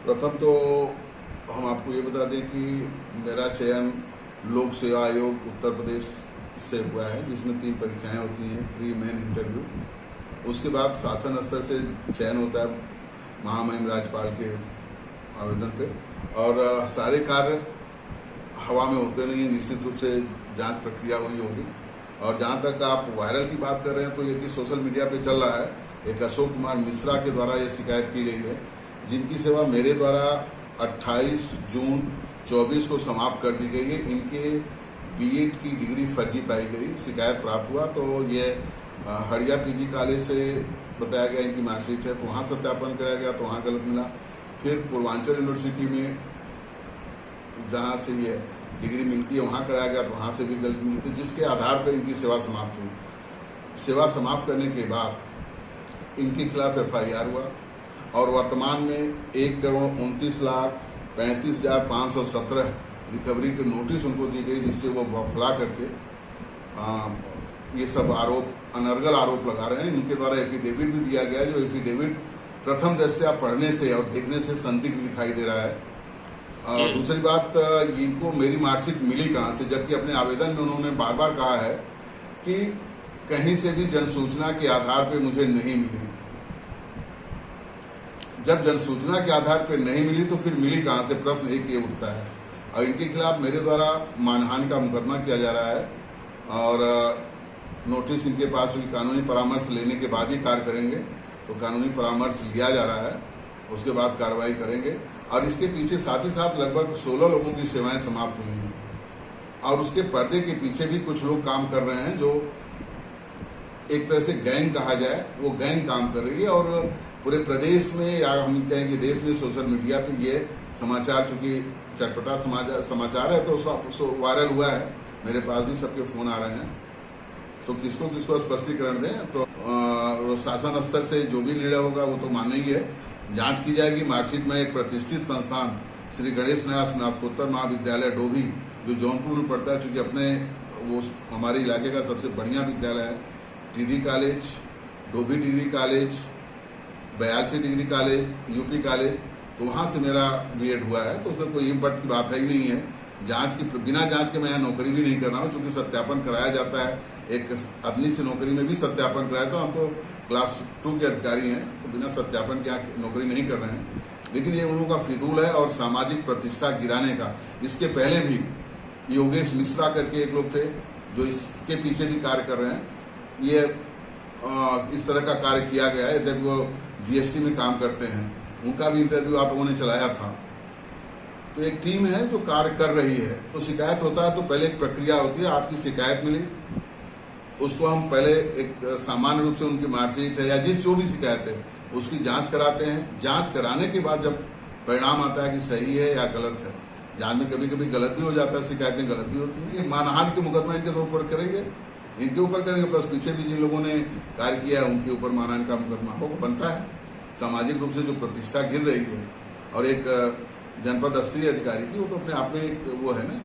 प्रथम तो हम आपको ये बता दें कि मेरा चयन लोक सेवा आयोग उत्तर प्रदेश से हुआ है, जिसमें 3 परीक्षाएं होती हैं, प्री मेन इंटरव्यू। उसके बाद शासन स्तर से चयन होता है महामहिम राज्यपाल के आवेदन पे, और सारे कार्य हवा में होते नहीं है, निश्चित रूप से जांच प्रक्रिया हुई होगी। और जहां तक आप वायरल की बात कर रहे हैं, तो ये कि सोशल मीडिया पे चल रहा है, एक अशोक कुमार मिश्रा के द्वारा ये शिकायत की गई है, जिनकी सेवा मेरे द्वारा 28 जून 24 को समाप्त कर दी गई है। इनके बीएड की डिग्री फर्जी पाई गई, शिकायत प्राप्त हुआ, तो ये हड़िया पीजी कॉलेज से बताया गया इनकी मार्कशीट है, तो वहाँ सत्यापन कराया गया, तो वहाँ गलत मिला। फिर पूर्वांचल यूनिवर्सिटी में जहाँ से ये डिग्री मिलती है वहाँ कराया गया, तो वहाँ से भी गलत मिलती है, जिसके आधार पर इनकी सेवा समाप्त हुई। सेवा समाप्त करने के बाद इनके खिलाफ FIR हुआ, और वर्तमान में 1,29,35,517 रिकवरी के नोटिस उनको दी गई, जिससे वो बौखला करके ये सब आरोप, अनर्गल आरोप लगा रहे हैं। इनके द्वारा एफिडेविट भी दिया गया, जो एफिडेविट प्रथम दृष्टया पढ़ने से और देखने से संदिग्ध दिखाई दे रहा है। दूसरी बात, इनको मेरी मार्कशीट मिली कहाँ से, जबकि अपने आवेदन में उन्होंने बार बार कहा है कि कहीं से भी जनसूचना के आधार पर मुझे नहीं मिली। जब जनसूचना के आधार पर नहीं मिली तो फिर मिली कहाँ से, प्रश्न एक ये उठता है। और इनके खिलाफ मेरे द्वारा मानहानि का मुकदमा किया जा रहा है, और नोटिस इनके पास, चूंकि कानूनी परामर्श लेने के बाद ही कार्य करेंगे, तो कानूनी परामर्श लिया जा रहा है, उसके बाद कार्रवाई करेंगे। और इसके पीछे साथ ही साथ लगभग 16 लोगों की सेवाएं समाप्त हुई हैं, और उसके पर्दे के पीछे भी कुछ लोग काम कर रहे हैं, जो एक तरह से गैंग कहा जाए, वो गैंग काम कर रही है। और पूरे प्रदेश में, या हम कहें कि देश में, सोशल मीडिया पे ये समाचार, चूंकि चटपटा समाचार है, तो वायरल हुआ है, मेरे पास भी सबके फोन आ रहे हैं, तो किसको किसको स्पष्टीकरण दें। तो शासन स्तर से जो भी निर्णय होगा वो तो मानना ही है, जांच की जाएगी। मार्कशीट में एक प्रतिष्ठित संस्थान श्री गणेश न्यास स्नातकोत्तर महाविद्यालय डोभी, जो जौनपुर में पड़ता है, चूंकि अपने वो हमारे इलाके का सबसे बढ़िया विद्यालय है, degree college, Dobhi degree college, 82 degree college, UP college, तो वहाँ से मेरा बीएड हुआ है, तो उसमें कोई बट की बात है ही नहीं है। जांच की, बिना जांच के मैं यहाँ नौकरी भी नहीं कर रहा हूँ, चूंकि सत्यापन कराया जाता है। एक आदमी से नौकरी में भी सत्यापन कराया, तो हम तो क्लास 2 के अधिकारी हैं, तो बिना सत्यापन के यहाँ नौकरी नहीं कर रहे हैं। लेकिन ये उन लोगों का फिजूल है और सामाजिक प्रतिष्ठा गिराने का। इसके पहले भी योगेश मिश्रा करके एक लोग थे, जो इसके पीछे भी कार्य कर रहे हैं। ये इस तरह का कार्य किया गया है, जब वो GST में काम करते हैं, उनका भी इंटरव्यू आप लोगों ने चलाया था। तो एक टीम है जो कार्य कर रही है। तो शिकायत होता है तो पहले एक प्रक्रिया होती है, आपकी शिकायत मिली, उसको हम पहले एक सामान्य रूप से उनकी मार्कशीट है या जो भी शिकायत है उसकी जांच कराते हैं। जांच कराने के बाद जब परिणाम आता है कि सही है या गलत है, जांच में कभी कभी गलत भी हो जाता है, शिकायतें गलत भी होती हैं, ये मानहानि के मुकदमा इनके ऊपर करेंगे, इनके ऊपर करेंगे, प्लस पीछे भी जिन लोगों ने कार्य किया है उनके ऊपर मानहानि का मुकदमा हो बनता है। सामाजिक रूप से जो प्रतिष्ठा गिर रही है, और एक जनपद स्तरीय अधिकारी की, वो तो अपने आप में एक वो है ना।